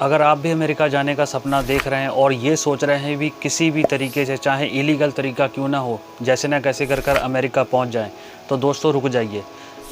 अगर आप भी अमेरिका जाने का सपना देख रहे हैं और ये सोच रहे हैं भी किसी भी तरीके से, चाहे इलीगल तरीका क्यों ना हो, जैसे ना कैसे कर कर अमेरिका पहुंच जाएं, तो दोस्तों रुक जाइए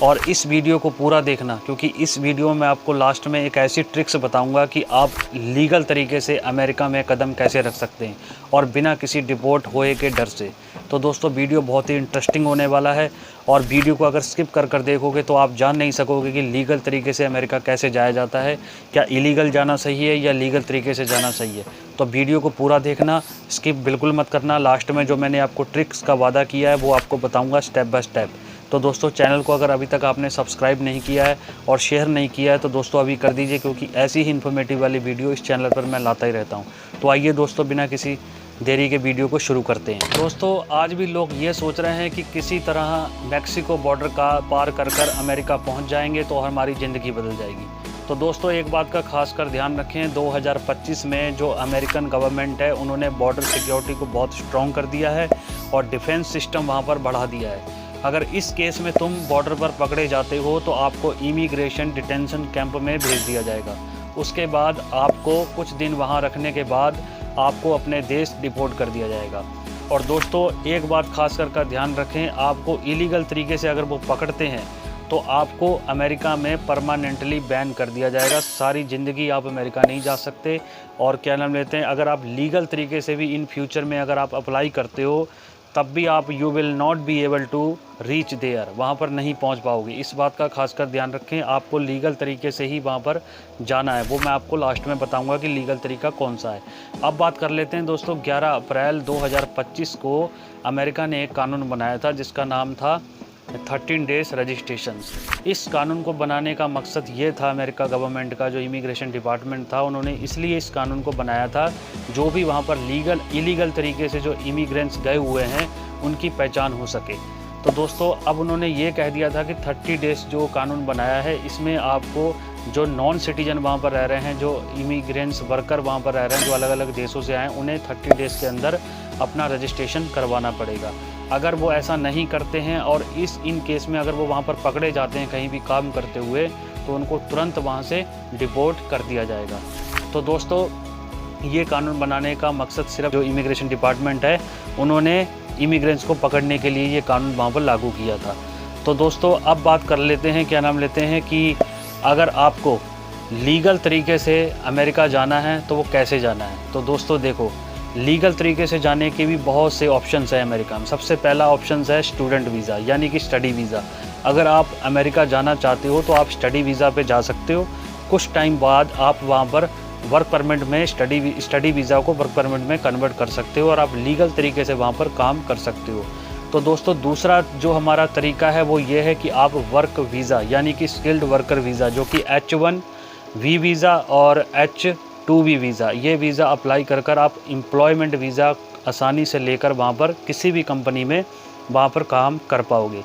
और इस वीडियो को पूरा देखना, क्योंकि इस वीडियो में आपको लास्ट में एक ऐसी ट्रिक्स बताऊंगा कि आप लीगल तरीके से अमेरिका में कदम कैसे रख सकते हैं और बिना किसी डिपोर्ट होए के डर से। तो दोस्तों वीडियो बहुत ही इंटरेस्टिंग होने वाला है और वीडियो को अगर स्किप कर कर देखोगे तो आप जान नहीं सकोगे कि लीगल तरीके से अमेरिका कैसे जाया जाता है, क्या इलीगल जाना सही है या लीगल तरीके से जाना सही है। तो वीडियो को पूरा देखना, स्किप बिल्कुल मत करना। लास्ट में जो मैंने आपको ट्रिक्स का वादा किया है वो आपको बताऊँगा स्टेप बाय स्टेप। तो दोस्तों चैनल को अगर अभी तक आपने सब्सक्राइब नहीं किया है और शेयर नहीं किया है तो दोस्तों अभी कर दीजिए, क्योंकि ऐसी ही इन्फॉर्मेटिव वाली वीडियो इस चैनल पर मैं लाता ही रहता हूँ। तो आइए दोस्तों बिना किसी देरी के वीडियो को शुरू करते हैं। दोस्तों आज भी लोग ये सोच रहे हैं कि किसी तरह मैक्सिको बॉर्डर का पार कर कर अमेरिका पहुँच जाएंगे तो हमारी ज़िंदगी बदल जाएगी। तो दोस्तों एक बात का खास कर ध्यान रखें, 2025 में जो अमेरिकन गवर्नमेंट है उन्होंने बॉर्डर सिक्योरिटी को बहुत स्ट्रॉन्ग कर दिया है और डिफेंस सिस्टम वहाँ पर बढ़ा दिया है। अगर इस केस में तुम बॉर्डर पर पकड़े जाते हो तो आपको इमिग्रेशन डिटेंशन कैंप में भेज दिया जाएगा। उसके बाद आपको कुछ दिन वहाँ रखने के बाद आपको अपने देश डिपोर्ट कर दिया जाएगा। और दोस्तों एक बात खास कर ध्यान रखें, आपको इलीगल तरीके से अगर वो पकड़ते हैं तो आपको अमेरिका में परमानेंटली बैन कर दिया जाएगा। सारी ज़िंदगी आप अमेरिका नहीं जा सकते। और क्या नाम लेते हैं, अगर आप लीगल तरीके से भी इन फ्यूचर में अगर आप अप्लाई करते हो तब भी आप you will not be able to reach there, वहाँ पर नहीं पहुँच पाओगे। इस बात का खासकर ध्यान रखें, आपको लीगल तरीके से ही वहाँ पर जाना है। वो मैं आपको लास्ट में बताऊंगा कि लीगल तरीका कौन सा है। अब बात कर लेते हैं दोस्तों, 11 अप्रैल 2025 को अमेरिका ने एक कानून बनाया था जिसका नाम था 13 डेज रजिस्ट्रेशंस। इस कानून को बनाने का मकसद ये था, अमेरिका गवर्नमेंट का जो इमिग्रेशन डिपार्टमेंट था उन्होंने इसलिए इस कानून को बनाया था, जो भी वहाँ पर लीगल इलीगल तरीके से जो इमिग्रेंट्स गए हुए हैं उनकी पहचान हो सके। तो दोस्तों अब उन्होंने ये कह दिया था कि 30 डेज जो कानून बनाया है इसमें आपको जो नॉन सिटीजन वहाँ पर रह रहे हैं, जो इमिग्रेंट्स वर्कर वहाँ पर रह रहे हैं, जो अलग अलग देशों से आए हैं, उन्हें 30 डेज़ के अंदर अपना रजिस्ट्रेशन करवाना पड़ेगा। अगर वो ऐसा नहीं करते हैं और इन केस में अगर वो वहाँ पर पकड़े जाते हैं कहीं भी काम करते हुए तो उनको तुरंत वहाँ से डिपोर्ट कर दिया जाएगा। तो दोस्तों ये कानून बनाने का मकसद सिर्फ जो इमिग्रेशन डिपार्टमेंट है उन्होंने इमिग्रेंट्स को पकड़ने के लिए ये कानून वहाँ पर लागू किया था। तो दोस्तों अब बात कर लेते हैं, क्या नाम लेते हैं, कि अगर आपको लीगल तरीके से अमेरिका जाना है तो वो कैसे जाना है। तो दोस्तों देखो, लीगल तरीके से जाने के भी बहुत से ऑप्शंस हैं अमेरिका में। सबसे पहला ऑप्शन है स्टूडेंट वीज़ा, यानी कि स्टडी वीज़ा। अगर आप अमेरिका जाना चाहते हो तो आप स्टडी वीज़ा पे जा सकते हो। कुछ टाइम बाद आप वहाँ पर वर्क परमिट में स्टडी वीज़ा को वर्क परमिट में कन्वर्ट कर सकते हो और आप लीगल तरीके से वहाँ पर काम कर सकते हो। तो दोस्तों दूसरा जो हमारा तरीका है वो ये है कि आप वर्क वीज़ा यानी कि स्किल्ड वर्कर वीज़ा, जो कि H1B वीज़ा और H2B वीज़ा, ये वीज़ा अप्लाई कर कर आप एम्प्लॉयमेंट वीज़ा आसानी से लेकर वहाँ पर किसी भी कंपनी में वहाँ पर काम कर पाओगे।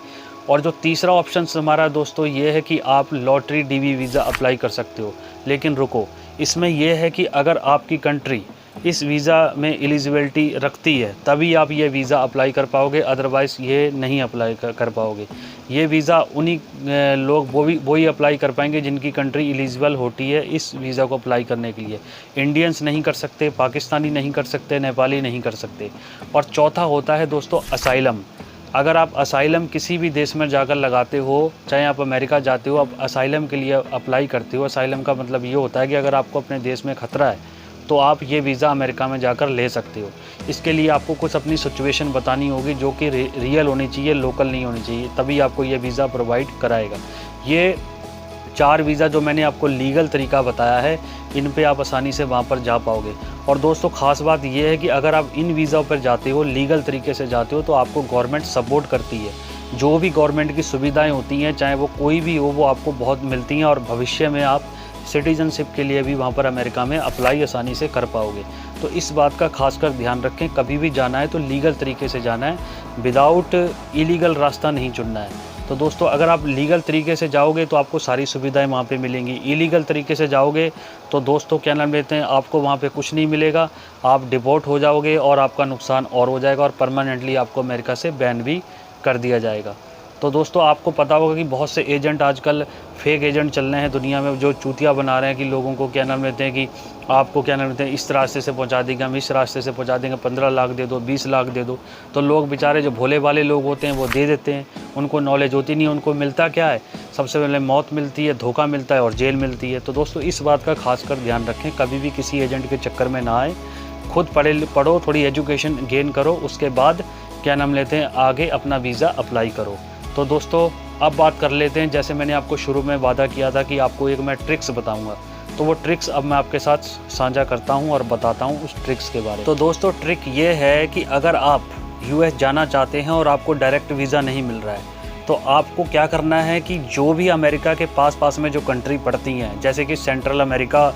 और जो तीसरा ऑप्शन हमारा दोस्तों ये है कि आप लॉटरी DV वीज़ा अप्लाई कर सकते हो। लेकिन रुको, इसमें यह है कि अगर आपकी कंट्री इस वीज़ा में एलिजिबिलिटी रखती है तभी आप ये वीज़ा अप्लाई कर पाओगे, अदरवाइज़ ये नहीं अप्लाई कर पाओगे। ये वीज़ा उन्हीं लोग वही अप्लाई कर पाएंगे जिनकी कंट्री एलिजिबल होती है इस वीज़ा को अप्लाई करने के लिए। इंडियंस नहीं कर सकते, पाकिस्तानी नहीं कर सकते, नेपाली नहीं कर सकते। और चौथा होता है दोस्तों असाइलम। अगर आप असाइलम किसी भी देश में जाकर लगाते हो, चाहे आप अमेरिका जाते हो, आप असाइलम के लिए अप्लाई करते हो। असाइलम का मतलब ये होता है कि अगर आपको अपने देश में ख़तरा है तो आप ये वीज़ा अमेरिका में जाकर ले सकते हो। इसके लिए आपको कुछ अपनी सिचुएशन बतानी होगी जो कि रियल होनी चाहिए, लोकल नहीं होनी चाहिए, तभी आपको ये वीज़ा प्रोवाइड कराएगा। ये 4 वीज़ा जो मैंने आपको लीगल तरीका बताया है, इन पे आप आसानी से वहाँ पर जा पाओगे। और दोस्तों ख़ास बात यह है कि अगर आप इन वीज़ा पर जाते हो, लीगल तरीके से जाते हो, तो आपको गवर्नमेंट सपोर्ट करती है। जो भी गवर्नमेंट की सुविधाएं होती हैं, चाहे वो कोई भी हो, वो आपको बहुत मिलती हैं और भविष्य में आप सिटीजनशिप के लिए भी वहाँ पर अमेरिका में अप्लाई आसानी से कर पाओगे। तो इस बात का खासकर ध्यान रखें, कभी भी जाना है तो लीगल तरीके से जाना है, विदाउट इलीगल रास्ता नहीं चुनना है। तो दोस्तों अगर आप लीगल तरीके से जाओगे तो आपको सारी सुविधाएं वहाँ पे मिलेंगी। इलीगल तरीके से जाओगे तो दोस्तों क्या नाम लेते हैं, आपको वहाँ पे कुछ नहीं मिलेगा, आप डिपोर्ट हो जाओगे और आपका नुकसान और हो जाएगा और परमानेंटली आपको अमेरिका से बैन भी कर दिया जाएगा। तो दोस्तों आपको पता होगा कि बहुत से एजेंट आजकल फेक एजेंट चल रहे हैं दुनिया में, जो चूतिया बना रहे हैं कि लोगों को क्या नाम लेते हैं कि आपको क्या नाम लेते हैं इस रास्ते से पहुंचा देंगे, हम इस रास्ते से पहुंचा देंगे, 15 लाख दे दो, 20 लाख दे दो। तो लोग बेचारे जो भोले भाले लोग होते हैं वो दे देते हैं, उनको नॉलेज होती नहीं, उनको मिलता क्या है, सबसे पहले मौत मिलती है, धोखा मिलता है और जेल मिलती है। तो दोस्तों इस बात का खासकर ध्यान रखें, कभी भी किसी एजेंट के चक्कर में ना आए, खुद पढ़ो, थोड़ी एजुकेशन गेन करो, उसके बाद क्या नाम लेते हैं आगे अपना वीज़ा अप्लाई करो। तो दोस्तों अब बात कर लेते हैं, जैसे मैंने आपको शुरू में वादा किया था कि आपको एक मैं ट्रिक्स बताऊंगा, तो वो ट्रिक्स अब मैं आपके साथ साझा करता हूं और बताता हूं उस ट्रिक्स के बारे में। तो दोस्तों ट्रिक ये है कि अगर आप यूएस जाना चाहते हैं और आपको डायरेक्ट वीज़ा नहीं मिल रहा है, तो आपको क्या करना है कि जो भी अमेरिका के पास में जो कंट्री पड़ती हैं, जैसे कि सेंट्रल अमेरिका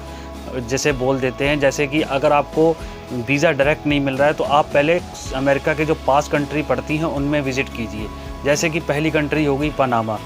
जैसे बोल देते हैं, जैसे कि अगर आपको वीज़ा डायरेक्ट नहीं मिल रहा है तो आप पहले अमेरिका के जो पास कंट्री पड़ती हैं उनमें विज़िट कीजिए। जैसे कि पहली कंट्री होगी पनामा,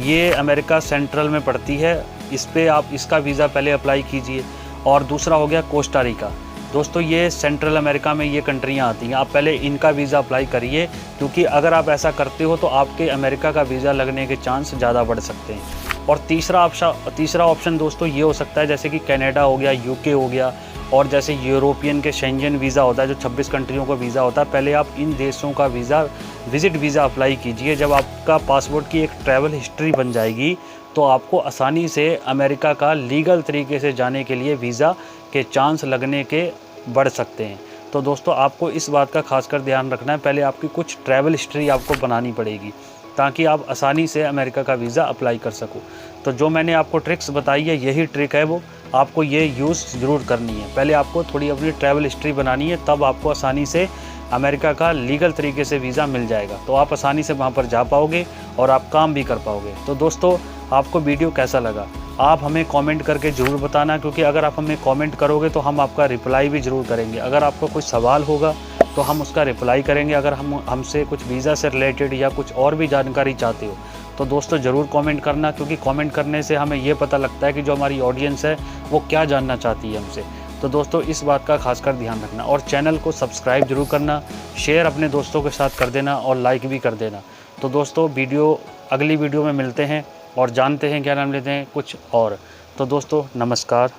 ये अमेरिका सेंट्रल में पड़ती है, इस पे आप इसका वीज़ा पहले अप्लाई कीजिए। और दूसरा हो गया कोस्टा रिका। दोस्तों ये सेंट्रल अमेरिका में ये कंट्रियाँ आती हैं, आप पहले इनका वीज़ा अप्लाई करिए, क्योंकि अगर आप ऐसा करते हो तो आपके अमेरिका का वीज़ा लगने के चांस ज़्यादा बढ़ सकते हैं। और तीसरा ऑप्शन दोस्तों ये हो सकता है, जैसे कि कनाडा हो गया, यूके हो गया, और जैसे यूरोपियन के शेंजन वीज़ा होता है जो 26 कंट्रियों का वीज़ा होता है, पहले आप इन देशों का विज़िट वीज़ा अप्लाई कीजिए। जब आपका पासपोर्ट की एक ट्रैवल हिस्ट्री बन जाएगी तो आपको आसानी से अमेरिका का लीगल तरीके से जाने के लिए वीज़ा के चांस लगने के बढ़ सकते हैं। तो दोस्तों आपको इस बात का खासकर ध्यान रखना है, पहले आपकी कुछ ट्रैवल हिस्ट्री आपको बनानी पड़ेगी ताकि आप आसानी से अमेरिका का वीज़ा अप्लाई कर सको। तो जो मैंने आपको ट्रिक्स बताई है, यही ट्रिक है, वो आपको ये यूज़ ज़रूर करनी है। पहले आपको थोड़ी अपनी ट्रैवल हिस्ट्री बनानी है, तब आपको आसानी से अमेरिका का लीगल तरीके से वीज़ा मिल जाएगा, तो आप आसानी से वहाँ पर जा पाओगे और आप काम भी कर पाओगे। तो दोस्तों आपको वीडियो कैसा लगा आप हमें कमेंट करके ज़रूर बताना, क्योंकि अगर आप हमें कमेंट करोगे तो हम आपका रिप्लाई भी ज़रूर करेंगे। अगर आपको कुछ सवाल होगा तो हम उसका रिप्लाई करेंगे। अगर हमसे कुछ वीज़ा से रिलेटेड या कुछ और भी जानकारी चाहते हो तो दोस्तों ज़रूर कमेंट करना, क्योंकि कमेंट करने से हमें ये पता लगता है कि जो हमारी ऑडियंस है वो क्या जानना चाहती है हमसे। तो दोस्तों इस बात का खासकर ध्यान रखना, और चैनल को सब्सक्राइब जरूर करना, शेयर अपने दोस्तों के साथ कर देना और लाइक भी कर देना। तो दोस्तों अगली वीडियो में मिलते हैं और जानते हैं क्या नाम लेते हैं कुछ और। तो दोस्तों नमस्कार।